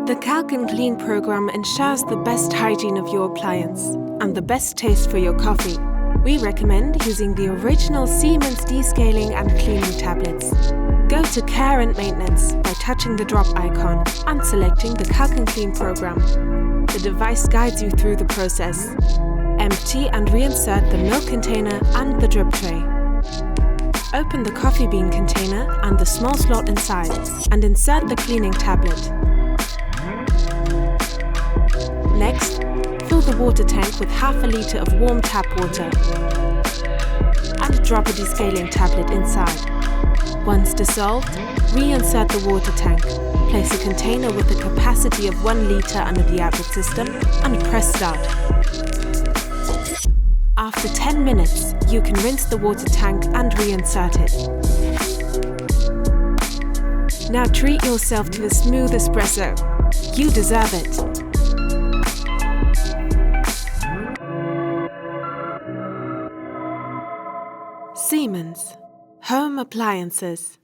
The calc'nClean program ensures the best hygiene of your appliance and the best taste for your coffee. We recommend using the original Siemens descaling and cleaning tablets. Go to Care and Maintenance by touching the drop icon and selecting the calc'nClean program. The device guides you through the process. Empty and reinsert the milk container and the drip tray. Open the coffee bean container and the small slot inside and insert the cleaning tablet. Next, fill the water tank with half a liter of warm tap water and drop a descaling tablet inside. Once dissolved, reinsert the water tank. Place a container with a capacity of 1 liter under the outlet system and press start. After 10 minutes, you can rinse the water tank and reinsert it. Now treat yourself to a smooth espresso. You deserve it. Siemens Home Appliances.